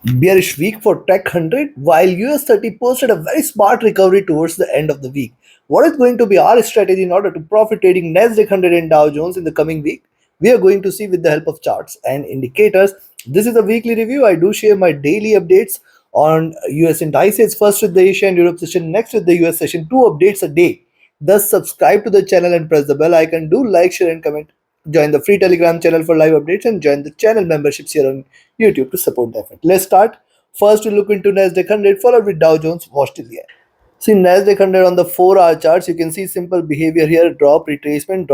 Bearish week for Tech 100, while US 30 posted a very smart recovery towards the end of the week. What is going to be our strategy in order to profit trading Nasdaq 100 and Dow Jones in the coming week? We are going to see with the help of charts and indicators. This is a weekly review. I do share my daily updates on US indices, first with the Asia and Europe session, next with the US session, 2 updates a day. Thus, subscribe to the channel and press the bell icon. Do like, share, and comment. Join the free Telegram channel for live updates and join the channel memberships here on YouTube to support the effort. Let's start. First, we look into Nasdaq 100, followed with Dow Jones. Watch till the end. See Nasdaq 100 on the 4-hour charts, you can see simple behavior here, drop, retracement,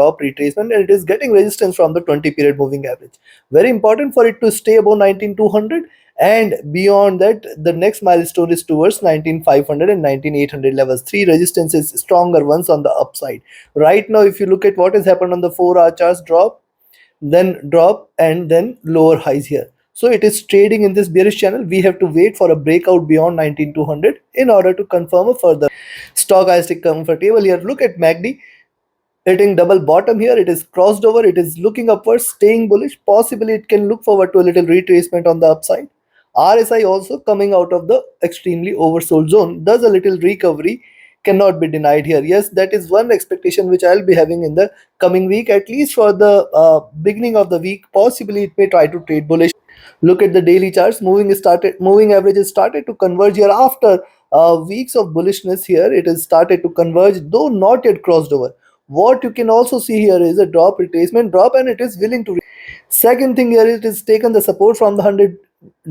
and it is getting resistance from the 20 period moving average. Very important for it to stay above 19,200, and beyond that, the next milestone is towards 19,500 and 19,800 levels. Three resistances, stronger ones on the upside. Right now, if you look at what has happened on the 4-hour charts, drop, and then lower highs here. So it is trading in this bearish channel. We have to wait for a breakout beyond 19,200 in order to confirm a further. Stochastic comfortable here. Look at MACD hitting double bottom here. It is crossed over. It is looking upwards, staying bullish. Possibly it can look forward to a little retracement on the upside. RSI also coming out of the extremely oversold zone. Does a little recovery, cannot be denied here. Yes, that is one expectation which I'll be having in the coming week, at least for the beginning of the week. Possibly it may try to trade bullish. Look at the daily charts. Moving averages started to converge here after weeks of bullishness. Here it has started to converge, though not yet crossed over. What you can also see here is a drop, retracement, drop, and it is willing to. Second thing here, it is taken the support from the 100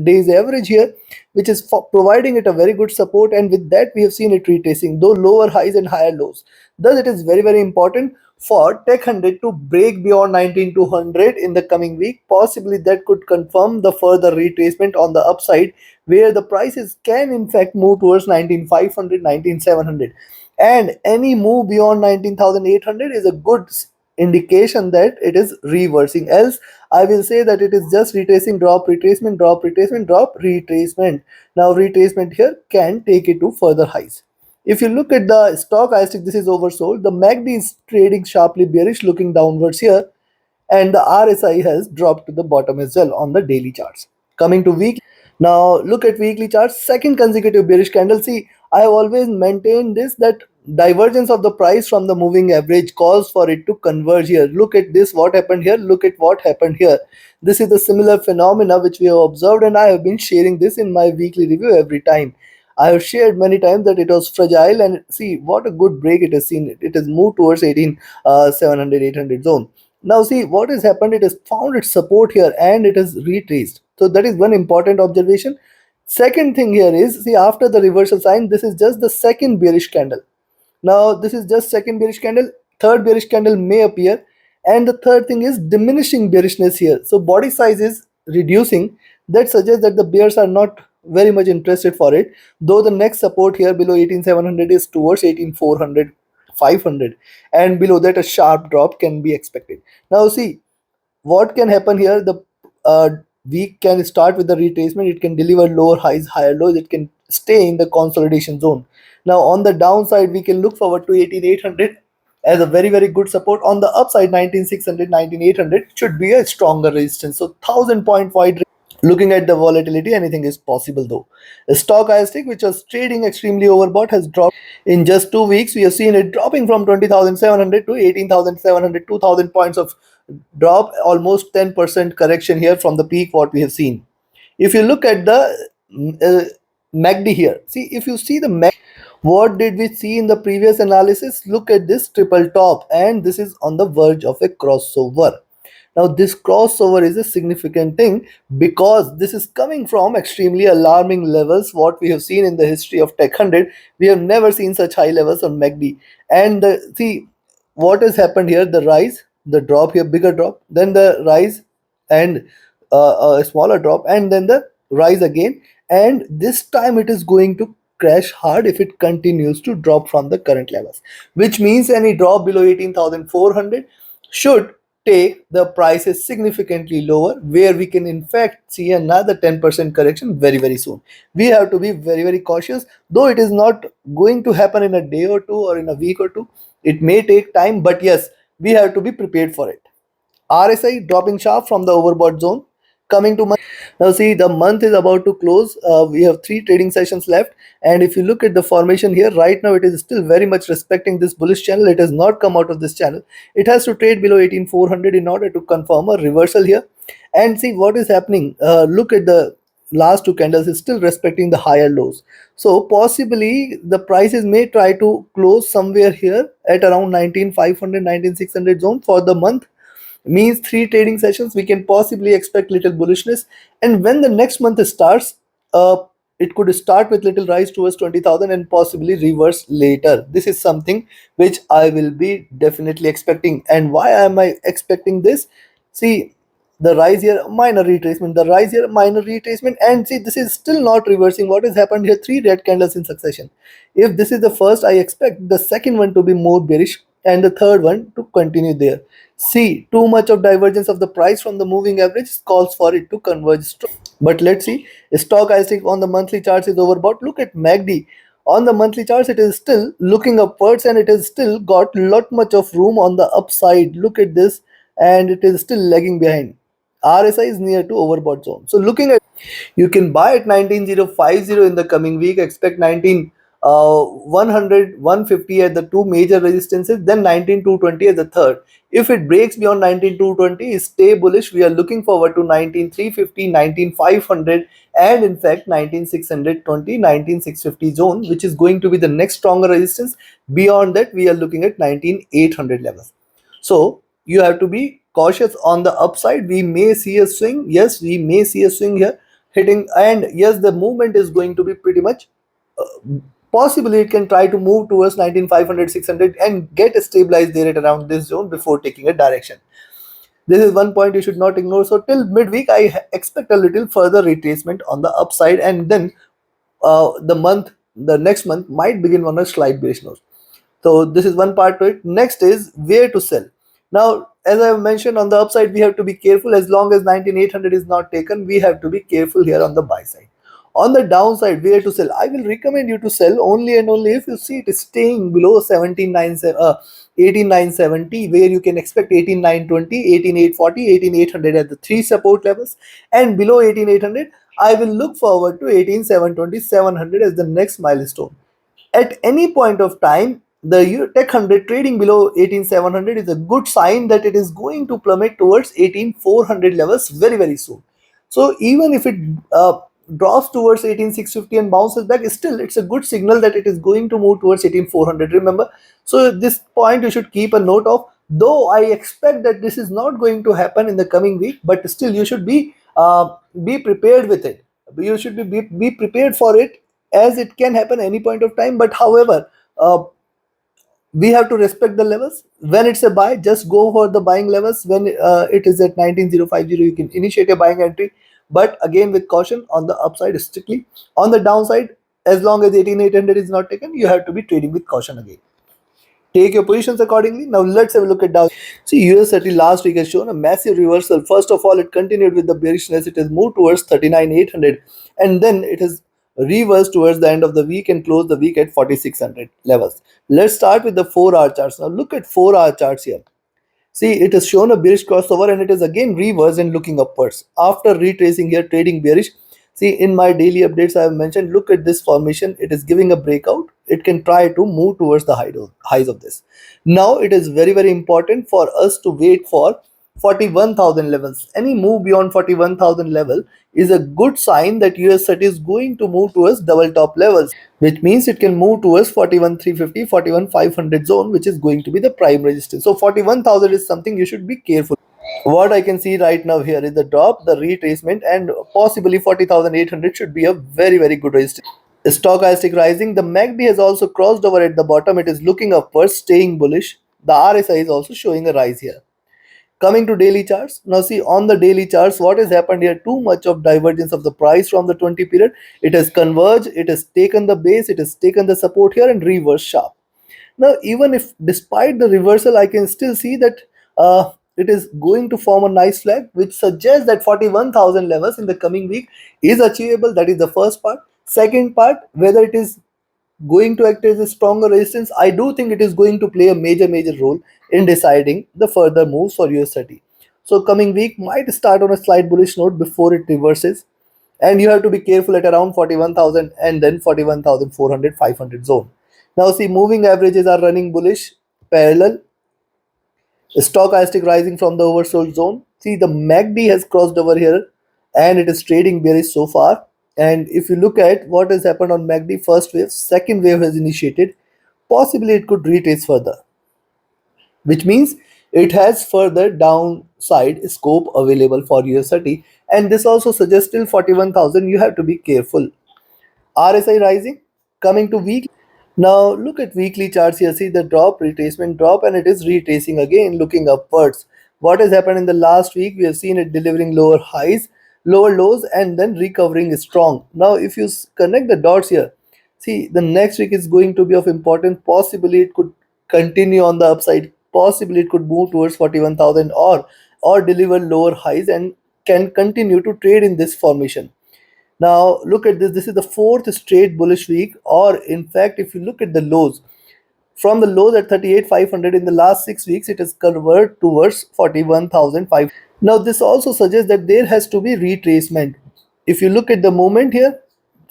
days average here, which is providing it a very good support, and with that we have seen it retracing, though lower highs and higher lows. Thus, it is very important for Tech 100 to break beyond 19,200 in the coming week. Possibly that could confirm the further retracement on the upside, where the prices can in fact move towards 19,500, 19,700, and any move beyond 19,800 is a good indication that it is reversing. Else I will say that it is just retracing, drop, retracement, drop, retracement, drop, retracement. Now retracement here can take it to further highs. If you look at the stochastic, this is oversold. The MACD is trading sharply bearish, looking downwards here, and the RSI has dropped to the bottom as well on the daily charts. Coming to weekly, now look at weekly charts. Second consecutive bearish candle. See, I have always maintained this, that divergence of the price from the moving average calls for it to converge here. Look at this, what happened here, look at what happened here. This is a similar phenomena which we have observed, and I have been sharing this in my weekly review every time. I have shared many times that it was fragile, and see what a good break it has seen. It has moved towards 18,700, 800 zone. Now see what has happened. It has found its support here and it has retraced. So that is one important observation. Second thing here is, see, after the reversal sign, this is just the second bearish candle. Now this is just second bearish candle. Third bearish candle may appear, and the third thing is diminishing bearishness here. So body size is reducing. That suggests that the bears are not very much interested for it, though the next support here below 18,700 is towards 18,400, 500, and below that a sharp drop can be expected. Now see what can happen here. The uh, week can start with the retracement. It can deliver lower highs, higher lows. It can stay in the consolidation zone. Now on the downside, we can look forward to 18,800 as a very good support. On the upside, 19,600, 19,800 should be a stronger resistance. So 1,000 point wide. Looking at the volatility, anything is possible though. A stochastic, which was trading extremely overbought, has dropped in just 2 weeks. We have seen it dropping from 20,700 to 18,700, 2,000 points of drop, almost 10% correction here from the peak what we have seen. If you look at the MACD here, see, if you see the MACD, what did we see in the previous analysis? Look at this triple top, and this is on the verge of a crossover. Now this crossover is a significant thing because this is coming from extremely alarming levels what we have seen in the history of Tech 100. We have never seen such high levels on MACD. And see what has happened here, the rise, the drop here, bigger drop, then the rise, and a smaller drop, and then the rise again. And this time it is going to crash hard if it continues to drop from the current levels, which means any drop below 18,400 should take the prices significantly lower, where we can in fact see another 10% correction very soon. We have to be very cautious, though it is not going to happen in a day or two or in a week or two. It may take time, but yes, we have to be prepared for it. RSI dropping sharp from the overbought zone. Coming to Now, see, the month is about to close. We have three trading sessions left. And if you look at the formation here, right now it is still very much respecting this bullish channel. It has not come out of this channel. It has to trade below 18,400 in order to confirm a reversal here. And see what is happening. Look at the last two candles is still respecting the higher lows. So possibly the prices may try to close somewhere here at around 19,500, 19,600 zone for the month. Means three trading sessions we can possibly expect little bullishness. And when the next month starts, it could start with little rise towards 20,000 and possibly reverse later. This is something which I will be definitely expecting. And why am I expecting this? See, the rise here minor retracement, the rise here minor retracement, and see this is still not reversing. What has happened here? Three red candles in succession. If this is the first, I expect the second one to be more bearish and the third one to continue there. See, too much of divergence of the price from the moving average calls for it to converge strong. But let's see, stochastic on the monthly charts is overbought. Look at MACD. On the monthly charts, it is still looking upwards and it has still got lot much of room on the upside. Look at this, and it is still lagging behind. RSI is near to overbought zone. So looking at, you can buy at 19050 in the coming week. Expect 19 100 150 at the two major resistances, then 19220 at the third. If it breaks beyond 19220, stay bullish. We are looking forward to 19350, 19500, and in fact 19620, 19650 zone, which is going to be the next stronger resistance. Beyond that, we are looking at 19800 levels. So you have to be cautious on the upside. We may see a swing. Yes, we may see a swing here hitting, and yes, the movement is going to be pretty much possibly it can try to move towards 19500, 600 and get stabilized there at around this zone before taking a direction. This is one point you should not ignore. So till midweek, I expect a little further retracement on the upside, and then the next month might begin on a slight bearish note. So this is one part to it. Next is where to sell. Now, as I mentioned, on the upside, we have to be careful. As long as 19800 is not taken, we have to be careful here on the buy side. On the downside, where to sell? I will recommend you to sell only and only if you see it is staying below 18970, where you can expect 18920, 18840, 18800 at the three support levels, and below 18800, I will look forward to 18720, 700 as the next milestone. At any point of time, the Tech 100 trading below 18700 is a good sign that it is going to plummet towards 18400 levels very, very soon. So even if it drops towards 18650 and bounces back, still it's a good signal that it is going to move towards 18400. Remember, so this point you should keep a note of. Though I expect that this is not going to happen in the coming week, but still you should be prepared with it. You should be prepared for it, as it can happen any point of time. But however, we have to respect the levels. When it's a buy, just go for the buying levels. When it is at 19050, you can initiate a buying entry, but again with caution. On the upside strictly. On the downside, as long as 18800 is not taken, you have to be trading with caution again. Take your positions accordingly. Now let's have a look at Dow. See, US 30 last week has shown a massive reversal. First of all, it continued with the bearishness. It has moved towards 39,800, and then it has reversed towards the end of the week and closed the week at 4600 levels. Let's start with the 4-hour charts. Now look at 4-hour charts here. See, it has shown a bearish crossover and it is again reversed and looking upwards. After retracing here, trading bearish. See, in my daily updates, I have mentioned, look at this formation. It is giving a breakout. It can try to move towards the highs of this. Now, it is very, very important for us to wait for 41,000 levels. Any move beyond 41,000 level is a good sign that US30 is going to move towards double top levels, which means it can move towards 41,350, 41,500 zone, which is going to be the prime resistance. So 41,000 is something you should be careful. What I can see right now here is the drop, the retracement, and possibly 40,800 should be a very, very good resistance. Stochastic rising, the MACD has also crossed over at the bottom. It is looking upwards, staying bullish. The RSI is also showing a rise here. Coming to daily charts. Now see, on the daily charts, what has happened here? Too much of divergence of the price from the 20 period. It has converged, it has taken the base, it has taken the support here and reversed sharp. Now, even if despite the reversal, I can still see that it is going to form a nice flag, which suggests that 41,000 levels in the coming week is achievable. That is the first part. Second part, whether it is going to act as a stronger resistance, I do think it is going to play a major role in deciding the further moves for US30. So coming week might start on a slight bullish note before it reverses, and you have to be careful at around 41,000 and then 41,400 500 zone. Now see, moving averages are running bullish parallel, stochastic rising from the oversold zone. See, the MACD has crossed over here and it is trading bearish so far. And if you look at what has happened on MACD, first wave, second wave has initiated, possibly it could retrace further, which means it has further downside scope available for US30. And this also suggests till 41,000 you have to be careful. RSI rising, coming to weekly. Now look at weekly charts here. See the drop, retracement, drop, and it is retracing again, looking upwards. What has happened in the last week? We have seen it delivering lower highs, lower lows, and then recovering strong. Now, if you connect the dots here, see the next week is going to be of importance. Possibly it could continue on the upside. Possibly it could move towards 41,000 or deliver lower highs and can continue to trade in this formation. Now look at this. This is the fourth straight bullish week, or in fact, if you look at the lows, from the lows at 38,500 in the last 6 weeks, it has converted towards 41,500. Now this also suggests that there has to be retracement. If you look at the movement here,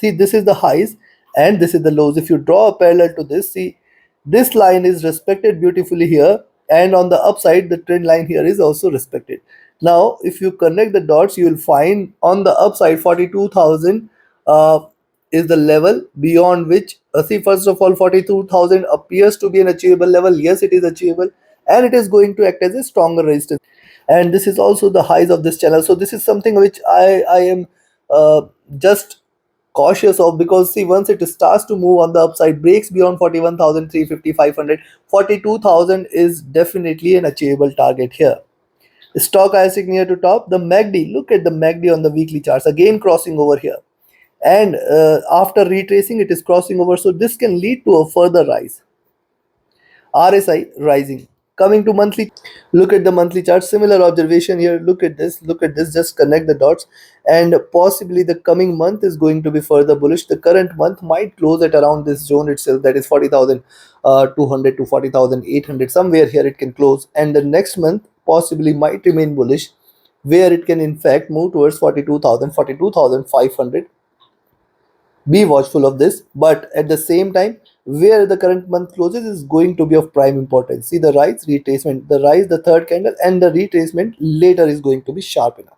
see this is the highs and this is the lows. If you draw a parallel to this, see this line is respected beautifully here, and on the upside the trend line here is also respected. Now if you connect the dots, you will find on the upside 42,000 is the level beyond which, see, first of all, 42,000 appears to be an achievable level. Yes, it is achievable, and it is going to act as a stronger resistance. And this is also the highs of this channel. So this is something which I am just cautious of, because see, once it starts to move on the upside, breaks beyond 41,350 500, 42,000 is definitely an achievable target here. Stochastic near to top, the MACD, look at the MACD on the weekly charts, again crossing over here, and after retracing it is crossing over, so this can lead to a further rise. RSI rising. Coming to monthly, look at the monthly chart. Similar observation here. Look at this. Look at this. Just connect the dots, and possibly the coming month is going to be further bullish. The current month might close at around this zone itself, that is 40,200 to 40,800. Somewhere here it can close, and the next month possibly might remain bullish, where it can in fact move towards 42,000, 42,500. Be watchful of this, but at the same time, where the current month closes is going to be of prime importance. See the rise, retracement, the rise, the third candle, and the retracement later is going to be sharp enough.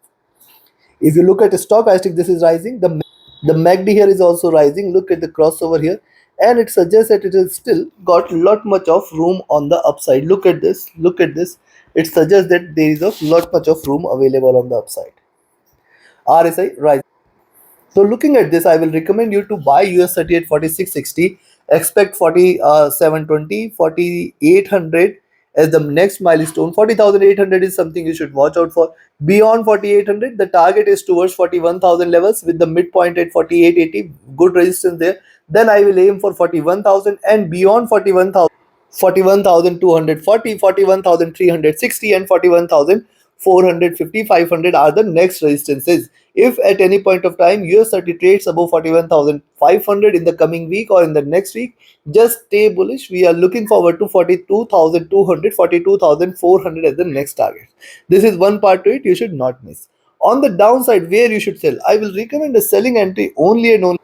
If you look at the stochastic, this is rising. The MACD here is also rising. Look at the crossover here, and it suggests that it has still got lot much of room on the upside. Look at this. Look at this. It suggests that there is a lot much of room available on the upside. RSI rising. So looking at this, I will recommend you to buy US30 at 4660, expect 4720, 4800 as the next milestone. 40,800 is something you should watch out for. Beyond 4800, the target is towards 41,000 levels with the midpoint at 4880, good resistance there. Then I will aim for 41,000, and beyond 41,000, 41,240, 41,360, and 41,450 500 are the next resistances. If at any point of time US30 trades above 41,500 in the coming week or in the next week, just stay bullish. We are looking forward to 42,200, 42,400 as the next target. This is one part to it you should not miss. On the downside, where you should sell, I will recommend a selling entry only and only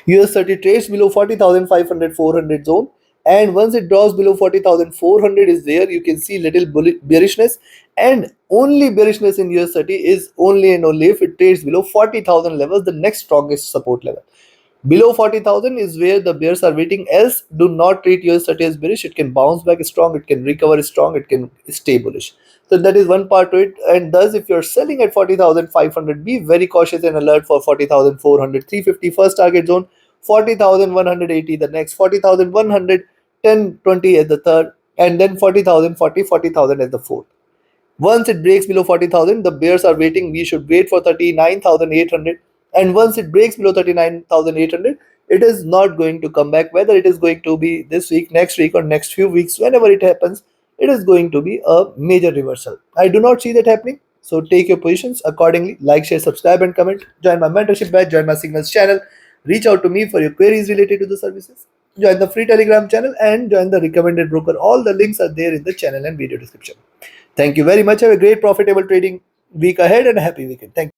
US30 trades below 40,500 400 zone, and once it drops below 40,400 is there, you can see little bearishness, and only bearishness in US30 is only and only if it trades below 40,000 levels, the next strongest support level. Below 40,000 is where the bears are waiting. Else, do not treat US30 as bearish. It can bounce back strong, it can recover strong, it can stay bullish. So that is one part to it. And thus, if you're selling at 40,500, be very cautious and alert for 40,400, 350 first target zone, 40,180 the next, 40,100, 10, 20 as the third, and then 40,000, 40, 40,000 as the fourth. Once it breaks below 40,000, the bears are waiting. We should wait for 39,800. And once it breaks below 39,800, it is not going to come back. Whether it is going to be this week, next week, or next few weeks, whenever it happens, it is going to be a major reversal. I do not see that happening. So take your positions accordingly. Like, share, subscribe, and comment. Join my mentorship batch, join my signals channel. Reach out to me for your queries related to the services. Join the free Telegram channel and join the recommended broker. All the links are there in the channel and video description. Thank you very much. Have a great profitable trading week ahead and a happy weekend. Thank you.